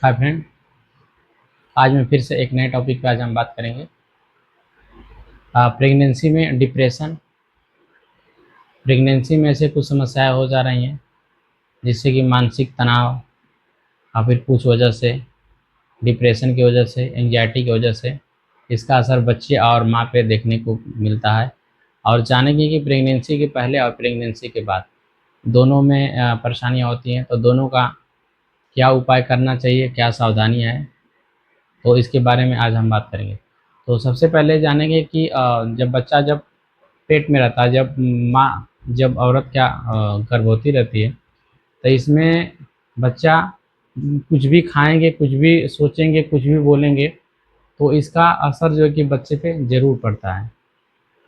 Hi friend, आज मैं फिर से एक नए टॉपिक पे आज हम बात करेंगे। प्रेगनेंसी में डिप्रेशन। प्रेगनेंसी में ऐसे कुछ समस्याएं हो जा रही हैं जिससे कि मानसिक तनाव या फिर कुछ वजह से, डिप्रेशन की वजह से, एंजाइटी की वजह से इसका असर बच्चे और माँ पे देखने को मिलता है। और जानेंगे कि प्रेगनेंसी के पहले और प्रेगनेंसी के बाद दोनों में परेशानियाँ होती हैं, तो दोनों का क्या उपाय करना चाहिए, क्या सावधानियाँ हैं, तो इसके बारे में आज हम बात करेंगे। तो सबसे पहले जानेंगे कि जब बच्चा जब पेट में रहता है, जब औरत क्या गर्भवती रहती है, तो इसमें बच्चा कुछ भी खाएंगे, कुछ भी सोचेंगे, कुछ भी बोलेंगे, तो इसका असर जो है कि बच्चे पे ज़रूर पड़ता है।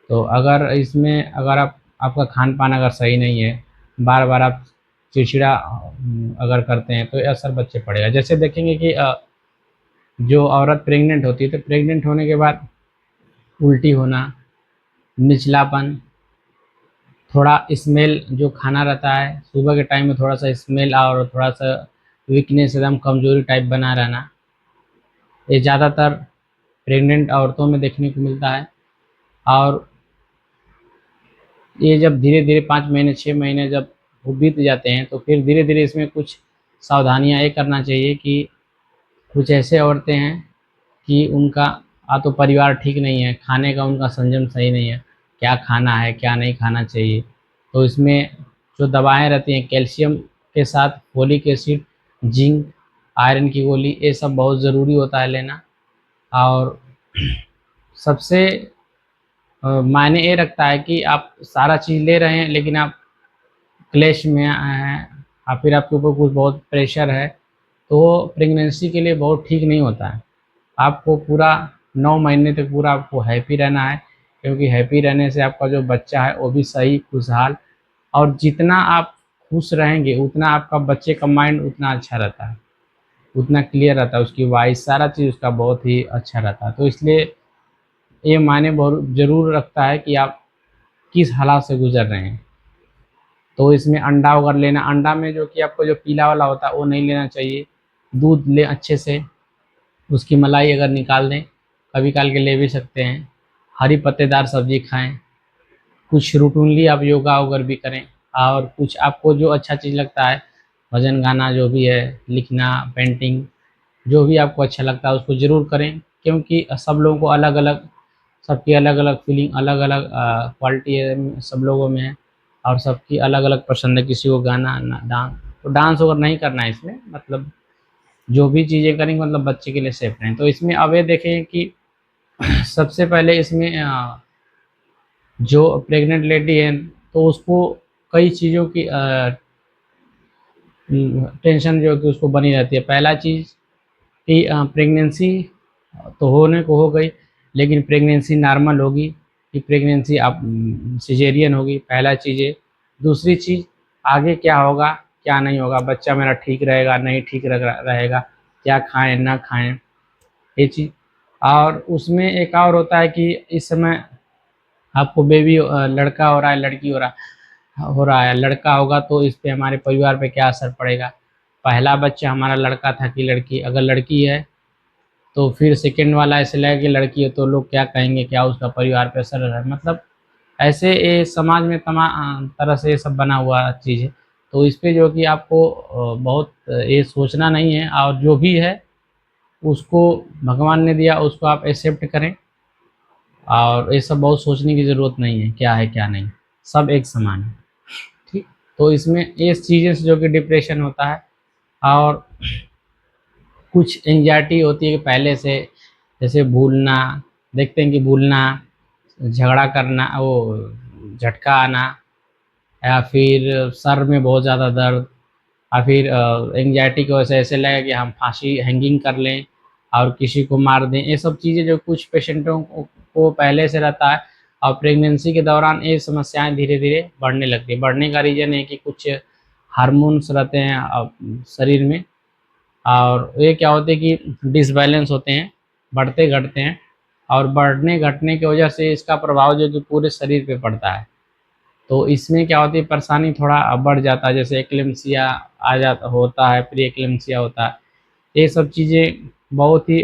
तो अगर आपका खान पान अगर सही नहीं है, बार बार आप चिड़चिड़ा अगर करते हैं, तो ये असर बच्चे पड़ेगा। जैसे देखेंगे कि जो औरत प्रेग्नेंट होती है, तो प्रेग्नेंट होने के बाद उल्टी होना, निचलापन, थोड़ा स्मेल, जो खाना रहता है सुबह के टाइम में थोड़ा सा स्मेल और थोड़ा सा वीकनेस, एकदम कमजोरी टाइप बना रहना, ये ज़्यादातर प्रेग्नेंट औरतों में देखने को मिलता है। और ये जब धीरे धीरे 5 महीने 6 महीने जब वो बीत जाते हैं, तो फिर धीरे धीरे इसमें कुछ सावधानियाँ ये करना चाहिए कि कुछ ऐसे औरतें हैं कि उनका तो परिवार ठीक नहीं है, खाने का उनका संयम सही नहीं है, क्या खाना है क्या नहीं खाना चाहिए। तो इसमें जो दवाएं रहती हैं, कैल्शियम के साथ फोलिक एसिड, जिंक, आयरन की गोली, ये सब बहुत ज़रूरी होता है लेना। और सबसे मायने ये रखता है कि आप सारा चीज़ ले रहे हैं लेकिन आप क्लेश में हैं, या फिर आपके ऊपर कुछ बहुत प्रेशर है, तो वो प्रेगनेंसी के लिए बहुत ठीक नहीं होता है। आपको पूरा 9 महीने तक पूरा आपको हैप्पी रहना है, क्योंकि हैप्पी रहने से आपका जो बच्चा है वो भी सही, खुशहाल, और जितना आप खुश रहेंगे उतना आपका बच्चे का माइंड उतना अच्छा रहता है, उतना क्लियर रहता है, उसकी वॉइस सारा चीज़ उसका बहुत ही अच्छा रहता है। तो इसलिए ये मायने बहुत ज़रूर रखता है कि आप किस हालात से गुजर रहे हैं। तो इसमें अंडा अगर लेना, अंडा में जो कि आपको जो पीला वाला होता है वो नहीं लेना चाहिए। दूध लें अच्छे से, उसकी मलाई अगर निकाल दें, कभी काल के ले भी सकते हैं। हरी पत्तेदार सब्जी खाएं, कुछ रूटीनली आप योगा वगैरह भी करें। और कुछ आपको जो अच्छा चीज़ लगता है, भजन गाना जो भी है, लिखना, पेंटिंग, जो भी आपको अच्छा लगता है उसको ज़रूर करें, क्योंकि सब लोगों को अलग अलग, सबकी अलग अलग फीलिंग, अलग अलग क्वालिटी है सब लोगों में है, और सबकी अलग अलग पसंद है। किसी को गाना डांस, तो डांस वगैरह नहीं करना है इसमें, मतलब जो भी चीज़ें करेंगे मतलब बच्चे के लिए सेफ रहें। तो इसमें अब ये देखें कि सबसे पहले इसमें जो प्रेग्नेंट लेडी है, तो उसको कई चीज़ों की टेंशन जो है कि उसको बनी रहती है। पहला चीज़ कि प्रेगनेंसी तो होने को हो गई, लेकिन प्रेगनेंसी नॉर्मल होगी कि प्रेगनेंसी आप सिजेरियन होगी, पहला चीज़ है। दूसरी चीज़, आगे क्या होगा क्या नहीं होगा, बच्चा मेरा ठीक रहेगा नहीं ठीक रहेगा, क्या खाएं ना खाएं, ये चीज़। और उसमें एक और होता है कि इस समय आपको बेबी लड़का हो रहा है लड़का हो रहा है, लड़का होगा तो इस पे हमारे परिवार पे क्या असर पड़ेगा। पहला बच्चा हमारा लड़का था कि लड़की, अगर लड़की है तो फिर सेकंड वाला ऐसे लगेगा कि लड़की है, तो लोग क्या कहेंगे, क्या उसका परिवार पे असर है, मतलब ऐसे ये समाज में तमाम तरह से ये सब बना हुआ चीज़ है। तो इस पे जो कि आपको बहुत ये सोचना नहीं है, और जो भी है उसको भगवान ने दिया उसको आप एक्सेप्ट करें। और ये सब बहुत सोचने की ज़रूरत नहीं है क्या है क्या नहीं, सब एक समान है। ठीक। तो इसमें इस चीज़ें से जो कि डिप्रेशन होता है, और कुछ एंजाइटी होती है कि पहले से, जैसे भूलना, देखते हैं कि भूलना, झगड़ा करना, वो झटका आना, या फिर सर में बहुत ज़्यादा दर्द, या फिर एंजाइटी की वजह से ऐसे लगे कि हम फांसी हैंगिंग कर लें और किसी को मार दें। ये सब चीज़ें जो कुछ पेशेंटों को पहले से रहता है, और प्रेगनेंसी के दौरान ये समस्याएं धीरे धीरे बढ़ने लगती है। बढ़ने का रीज़न है कि कुछ हार्मोन्स रहते हैं शरीर में, और ये क्या होते हैं कि डिसबैलेंस होते हैं, बढ़ते घटते हैं, और बढ़ने घटने की वजह से इसका प्रभाव जो कि पूरे शरीर पे पड़ता है। तो इसमें क्या होती है, परेशानी थोड़ा बढ़ जाता है, जैसे एक्लेम्सिया आ जाता होता है, प्री एक्लेम्सिया होता है, ये सब चीज़ें बहुत ही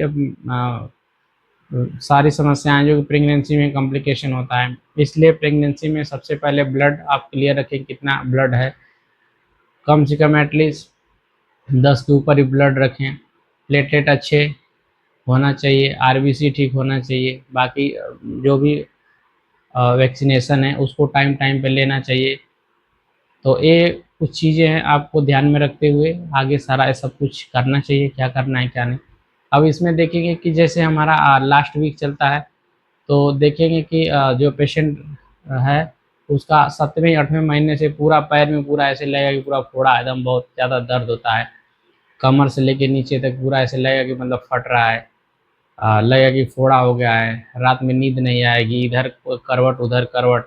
सारी समस्याएं जो कि प्रेगनेंसी में कॉम्प्लिकेशन होता है। इसलिए प्रेगनेंसी में सबसे पहले ब्लड आप क्लियर रखें, कितना ब्लड है, कम से कम एटलीस्ट 10 के ऊपर ही ब्लड रखें। प्लेटलेट अच्छे होना चाहिए, आरबीसी ठीक होना चाहिए, बाकी जो भी वैक्सीनेशन है उसको टाइम टाइम पे लेना चाहिए। तो ये कुछ चीज़ें हैं, आपको ध्यान में रखते हुए आगे सारा सब कुछ करना चाहिए, क्या करना है क्या नहीं। अब इसमें देखेंगे कि जैसे हमारा लास्ट वीक चलता है, तो देखेंगे कि जो पेशेंट है उसका 7वें 8वें महीने से पूरा पैर में पूरा ऐसे लगेगा कि पूरा फोड़ा, एकदम बहुत ज़्यादा दर्द होता है, कमर से लेके नीचे तक पूरा ऐसे लगेगा कि मतलब फट रहा है, लगेगा कि फोड़ा हो गया है, रात में नींद नहीं आएगी, इधर करवट उधर करवट,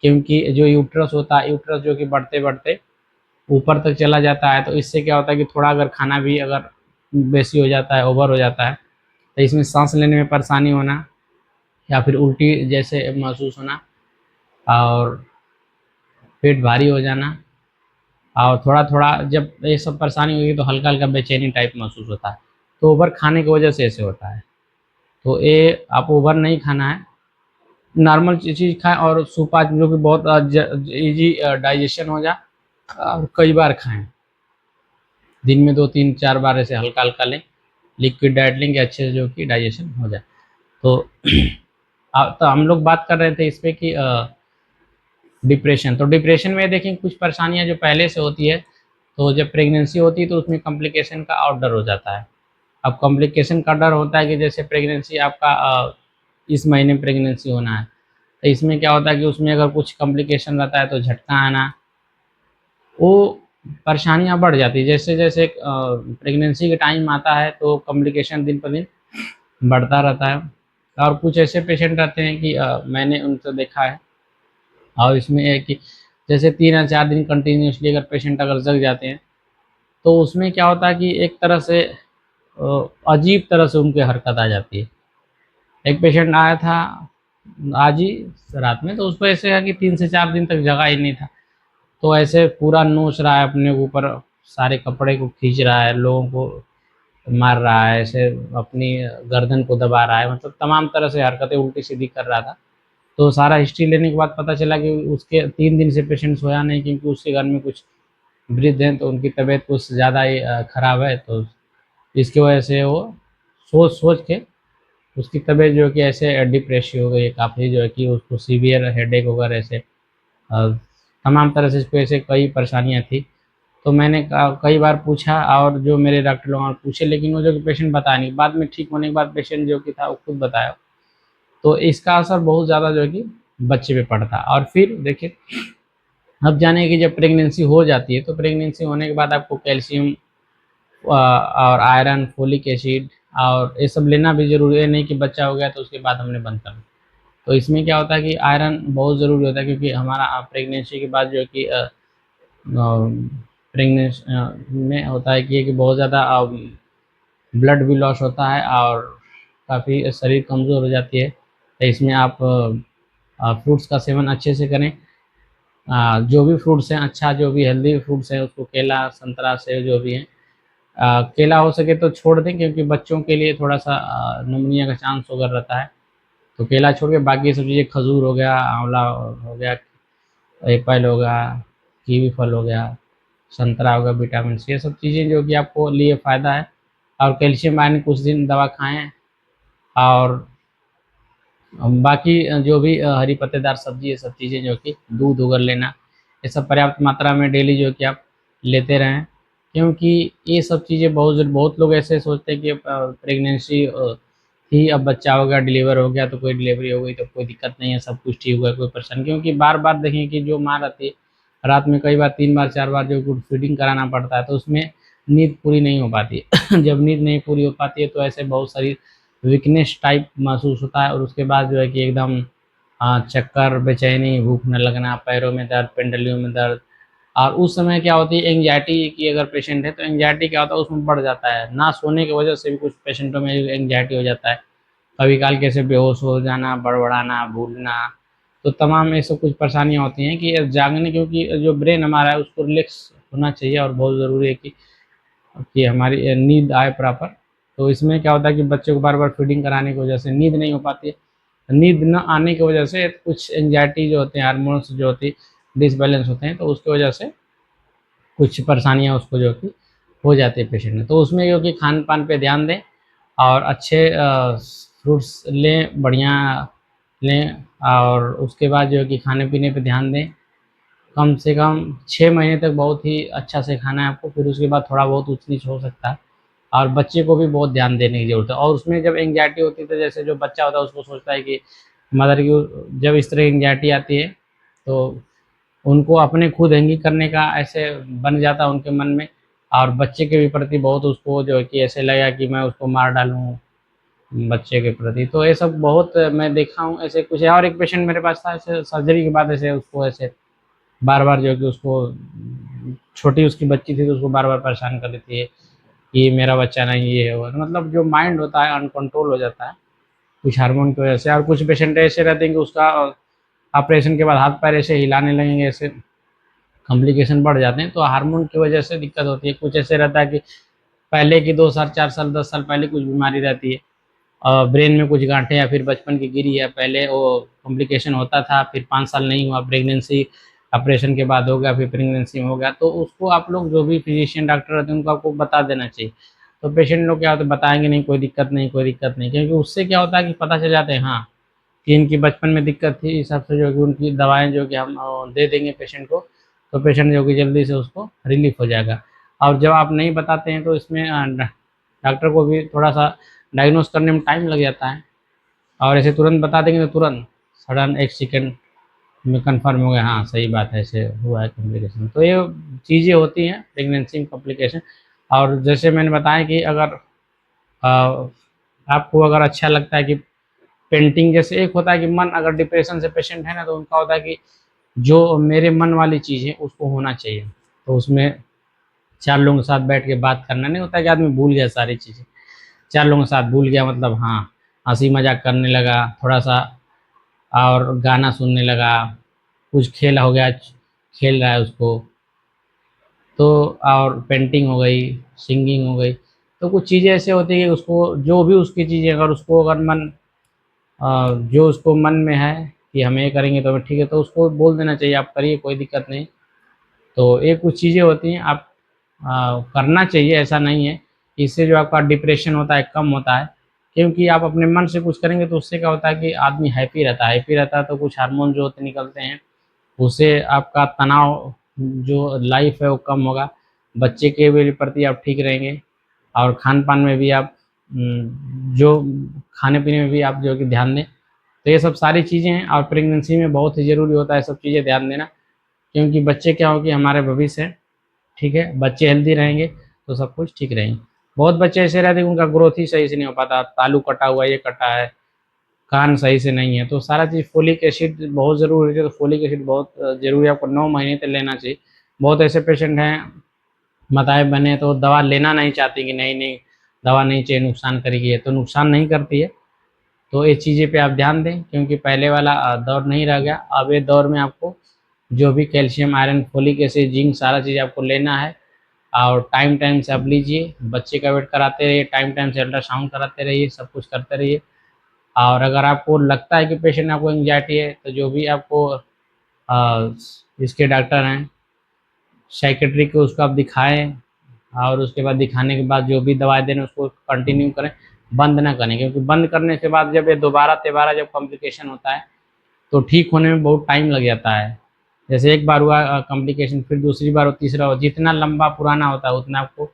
क्योंकि जो यूट्रस होता है, यूट्रस जो कि बढ़ते बढ़ते ऊपर तक चला जाता है, तो इससे क्या होता है कि थोड़ा अगर खाना भी अगर बेसी हो जाता है, ओवर हो जाता है, तो इसमें सांस लेने में परेशानी होना या फिर उल्टी जैसे महसूस होना और पेट भारी हो जाना, और थोड़ा थोड़ा जब ये सब परेशानी होगी तो हल्का हल्का बेचैनी टाइप महसूस होता है। तो ओवर खाने की वजह से ऐसे होता है। तो ये आप ओवर नहीं खाना है, नॉर्मल चीज़ खाएं और सूपा जो कि बहुत इजी डाइजेशन हो जाए, और कई बार खाएं, दिन में 2 3 4 बार ऐसे हल्का हल्का लें, लिक्विड डाइट लेंगे अच्छे से जो कि डाइजेशन हो जाए। तो तो हम लोग बात कर रहे थे इस पर कि डिप्रेशन। तो डिप्रेशन में देखें कुछ परेशानियां जो पहले से होती है, तो जब प्रेगनेंसी होती है तो उसमें कॉम्प्लिकेशन का और डर हो जाता है। अब कॉम्प्लिकेशन का डर होता है कि जैसे प्रेगनेंसी आपका इस महीने प्रेगनेंसी होना है, तो इसमें क्या होता है कि उसमें अगर कुछ कॉम्प्लिकेशन रहता है तो झटका आना, वो परेशानियां बढ़ जाती है। जैसे जैसे प्रेगनेंसी के टाइम आता है तो कॉम्प्लिकेशन दिन पर दिन बढ़ता रहता है। और कुछ ऐसे पेशेंट रहते हैं कि मैंने उनसे देखा है, और इसमें है कि जैसे 3 या 4 दिन कंटिन्यूसली अगर पेशेंट अगर जग जाते हैं, तो उसमें क्या होता है कि एक तरह से अजीब तरह से उनकी हरकत आ जाती है। एक पेशेंट आया था आज ही रात में, तो उसको ऐसे है कि 3 से 4 दिन तक जगा ही नहीं था, तो ऐसे पूरा नोच रहा है अपने ऊपर, सारे कपड़े को खींच रहा है, लोगों को मार रहा है, ऐसे अपनी गर्दन को दबा रहा है, मतलब तमाम तरह से हरकतें उल्टी सीधी कर रहा था। तो सारा हिस्ट्री लेने के बाद पता चला कि उसके 3 दिन से पेशेंट सोया नहीं, क्योंकि उसके घर में कुछ वृद्ध हैं, तो उनकी तबीयत कुछ ज़्यादा ही ख़राब है, तो इसकी वजह से वो सोच सोच के उसकी तबीयत जो है कि ऐसे डिप्रेशन हो गई है काफ़ी, जो है कि उसको सीवियर हेडेक वगैरह ऐसे तमाम तरह से इसको ऐसे कई परेशानियाँ थी। तो मैंने कई बार पूछा, और जो मेरे डॉक्टर लोग पूछे, लेकिन वो जो कि पेशेंट बताया नहीं, बाद में ठीक होने के बाद पेशेंट जो कि था वो खुद बताया। तो इसका असर बहुत ज़्यादा जो है कि बच्चे पे पड़ता है। और फिर देखिए, अब जाने कि जब प्रेगनेंसी हो जाती है, तो प्रेगनेंसी होने के बाद आपको कैल्शियम और आयरन, फोलिक एसिड और ये सब लेना भी ज़रूरी है, नहीं कि बच्चा हो गया तो उसके बाद हमने बंद कर दिया। तो इसमें क्या होता है कि आयरन बहुत ज़रूरी होता है, क्योंकि हमारा प्रेगनेंसी के बाद जो है कि प्रेगनेंसी में होता है कि बहुत ज़्यादा ब्लड भी लॉस होता है और काफ़ी शरीर कमज़ोर हो जाती है। तो इसमें आप फ्रूट्स का सेवन अच्छे से करें, जो भी फ्रूट्स हैं, अच्छा जो भी हेल्दी फ्रूट्स हैं उसको, केला, संतरा, सेब जो भी हैं, केला हो सके तो छोड़ दें, क्योंकि बच्चों के लिए थोड़ा सा निमोनिया का चांस वगैरह रहता है, तो केला छोड़ के बाकी सब चीज़ें, खजूर हो गया, आंवला हो गया, एप्पल हो गया, कीवी फल हो गया, संतरा हो गया, विटामिन सी, ये सब चीज़ें जो कि आपको लिए फ़ायदा है। और कैल्शियम आयरन कुछ दिन दवा खाएं, और बाकी जो भी हरी पत्तेदार सब्जी, ये सब चीज़ें जो कि दूध वगैरह लेना, ये सब पर्याप्त मात्रा में डेली जो कि आप लेते रहें, क्योंकि ये सब चीज़ें बहुत लोग ऐसे सोचते हैं कि प्रेगनेंसी थी, अब बच्चा हो गया, डिलीवर हो गया, तो कोई डिलीवरी हो गई तो कोई दिक्कत नहीं है, सब कुछ ठीक हुआ, कोई परेशानी, क्योंकि बार बार देखें कि जो माँ रहती है रात में कई बार 3 बार 4 बार जो गुड फीडिंग कराना पड़ता है, तो उसमें नींद पूरी नहीं हो पाती है। जब नींद नहीं पूरी हो पाती है तो ऐसे बहुत सारी वीकनेस टाइप महसूस होता है, और उसके बाद जो है कि एकदम चक्कर, बेचैनी, भूख न लगना, पैरों में दर्द, पेंडलियों में दर्द। और उस समय क्या होती है, एंग्जाइटी की अगर पेशेंट है तो एंग्जाइटी क्या होता है उसमें बढ़ जाता है, ना सोने की वजह से भी कुछ पेशेंटों में एंग्जाइटी हो जाता है, कभी काल कैसे बेहोश हो जाना, बड़बड़ाना, भूलना, तो तमाम ऐसे कुछ परेशानियाँ होती हैं कि जागने, क्योंकि जो ब्रेन हमारा है उसको रिलैक्स होना चाहिए, और बहुत ज़रूरी है कि कि हमारी नींद आए प्रॉपर। तो इसमें क्या होता है कि बच्चे को बार बार फीडिंग कराने की वजह से नींद नहीं हो पाती है। नींद न आने की वजह से कुछ एंजाइटी जो होते हैं, हार्मोन्स जो होती डिसबैलेंस होते हैं, तो उसकी वजह से कुछ परेशानियाँ उसको जो कि हो जाती है पेशेंट में। तो उसमें जो कि खान पान पे ध्यान दें और अच्छे फ्रूट्स लें, बढ़िया लें, और उसके बाद जो है कि खाने पीने पे ध्यान दें। कम से कम 6 महीने तक बहुत ही अच्छा से खाना है आपको, फिर उसके बाद थोड़ा बहुत ऊँच नीच हो सकता है। और बच्चे को भी बहुत ध्यान देने की ज़रूरत है। और उसमें जब एंग्जायटी होती है तो जैसे जो बच्चा होता है उसको सोचता है कि मदर की, जब इस तरह की एंग्जायटी आती है तो उनको अपने खुद हैंगी करने का ऐसे बन जाता है उनके मन में, और बच्चे के भी प्रति बहुत उसको जो है कि ऐसे लगा कि मैं उसको मार डालूँ बच्चे के प्रति। तो ये सब बहुत मैं देखा हूँ ऐसे कुछ है। और एक पेशेंट मेरे पास था, ऐसे सर्जरी के बाद ऐसे उसको ऐसे बार बार जो है कि उसको, छोटी उसकी बच्ची थी तो उसको बार बार परेशान कर देती है कि मेरा बच्चा नहीं, ये है वो है। मतलब जो माइंड होता है अनकंट्रोल हो जाता है कुछ हार्मोन की वजह से। और कुछ पेशेंट ऐसे रहते हैं कि उसका ऑपरेशन के बाद हाथ पैर ऐसे हिलाने लगेंगे, ऐसे कॉम्प्लिकेशन बढ़ जाते हैं, तो हार्मोन की वजह से दिक्कत होती है। कुछ ऐसे रहता है कि पहले की 2 साल 4 साल 10 साल पहले कुछ बीमारी रहती है, ब्रेन में कुछ गांठें या फिर बचपन की गिरी है पहले, वो कॉम्प्लिकेशन होता था, फिर 5 साल नहीं हुआ, प्रेगनेंसी ऑपरेशन के बाद हो गया, फिर प्रेगनेंसी में हो गया, तो उसको आप लोग जो भी फिजिशियन डॉक्टर रहते हैं उनको आपको बता देना चाहिए। तो पेशेंट लोग क्या होता है बताएंगे नहीं, कोई दिक्कत नहीं, कोई दिक्कत नहीं, क्योंकि उससे क्या होता है कि पता चल जाता है हाँ कि इनकी बचपन में दिक्कत थी, इस हिसाब से जो कि उनकी दवाएं जो कि हम दे देंगे पेशेंट को, तो पेशेंट जो कि जल्दी से उसको रिलीफ हो जाएगा। और जब आप नहीं बताते हैं तो इसमें डॉक्टर को भी थोड़ा सा डायग्नोस करने में टाइम लग जाता है। और ऐसे तुरंत बता देंगे तो तुरंत सडन 1 सेकंड में कंफर्म हो गया, हाँ सही बात है, ऐसे हुआ है कॉम्प्लिकेशन। तो ये चीज़ें होती हैं प्रेगनेंसी में कॉम्प्लिकेशन। और जैसे मैंने बताया कि अगर आपको अगर अच्छा लगता है कि पेंटिंग, जैसे एक होता है कि मन अगर डिप्रेशन से पेशेंट है ना, तो उनका होता है कि जो मेरे मन वाली चीज़ है उसको होना चाहिए। तो उसमें 4 लोगों के साथ बैठ के बात करना नहीं होता कि आदमी भूल गया सारी चीज़ें। 4 लोगों के साथ भूल गया मतलब हाँ, हँसी मज़ाक करने लगा थोड़ा-सा, और गाना सुनने लगा, कुछ खेल हो गया, खेल रहा है उसको, तो और पेंटिंग हो गई, सिंगिंग हो गई। तो कुछ चीज़ें ऐसे होती हैं कि उसको जो भी उसकी चीज़ें अगर उसको अगर मन जो उसको मन में है कि हम ये करेंगे तो ठीक है, तो उसको बोल देना चाहिए आप करिए, कोई दिक्कत नहीं। तो ये कुछ चीज़ें होती हैं आप करना चाहिए, ऐसा नहीं है। इससे जो आपका डिप्रेशन होता है कम होता है, क्योंकि आप अपने मन से कुछ करेंगे तो उससे क्या होता है कि आदमी हैप्पी रहता है तो कुछ हार्मोन जो होते निकलते हैं, उससे आपका तनाव जो लाइफ है वो कम होगा, बच्चे के भी प्रति आप ठीक रहेंगे, और खान-पान में भी आप जो खाने-पीने में भी आप जो है कि ध्यान दें। तो ये सब सारी चीज़ें हैं, और प्रेगनेंसी में बहुत ही ज़रूरी होता है सब चीज़ें ध्यान देना, क्योंकि बच्चे क्या हो कि हमारे भविष्य हैं, ठीक है? बच्चे हेल्दी रहेंगे तो सब कुछ ठीक रहेंगे। बहुत बच्चे ऐसे रहते हैं उनका ग्रोथ ही सही से नहीं हो पाता, तालू कटा हुआ है, ये कटा है, कान सही से नहीं है, तो सारा चीज़ फोलिक एसिड बहुत ज़रूरी है। तो फोलिक एसिड बहुत ज़रूरी है, आपको 9 महीने तक लेना चाहिए। बहुत ऐसे पेशेंट हैं माताएँ बहनें तो दवा लेना नहीं चाहती कि नहीं दवा नहीं चाहिए, नुकसान करेगी, ये तो नुकसान नहीं करती है। तो ये चीज़ें पे आप ध्यान दें, क्योंकि पहले वाला दौर नहीं रह गया। अब ये दौर में आपको जो भी calcium, iron, folic acid, zinc सारा चीज़ आपको लेना है, और टाइम टाइम से आप लीजिए। बच्चे का वेट कराते रहिए, टाइम टाइम से अल्ट्रासाउंड कराते रहिए, सब कुछ करते रहिए। और अगर आपको लगता है कि पेशेंट आपको एंग्जायटी है, तो जो भी आपको इसके डॉक्टर हैं साइकेट्रिक के, उसको आप दिखाएँ, और उसके बाद दिखाने के बाद जो भी दवाई देना उसको कंटिन्यू करें, बंद ना करें, क्योंकि बंद करने के बाद जब ये दोबारा-तिबारा जब कॉम्प्लिकेशन होता है, तो ठीक होने में बहुत टाइम लग जाता है। जैसे एक बार हुआ कॉम्प्लिकेशन, फिर दूसरी बार हो, तीसरा हो, जितना लंबा पुराना होता है उतना आपको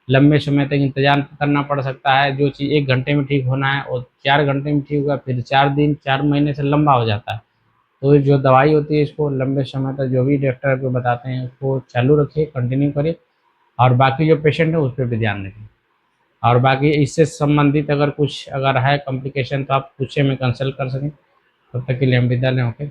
लंबे समय तक इंतज़ार करना पड़ सकता है। जो चीज़ 1 घंटे में ठीक होना है वो 4 घंटे में ठीक होगा, फिर 4 दिन, 4 महीने से लंबा हो जाता है। तो जो दवाई होती है इसको लंबे समय तक जो भी डॉक्टर आपको बताते हैं उसको चालू रखिए, कंटिन्यू करिए, और बाकी जो पेशेंट है उस पे भी ध्यान रखिए। और बाकी इससे संबंधित अगर कुछ अगर है कॉम्प्लिकेशन तो आप पूछिए, मैं कंसल्ट कर सकें। तब तक के लिए हम विदा लें, ओके।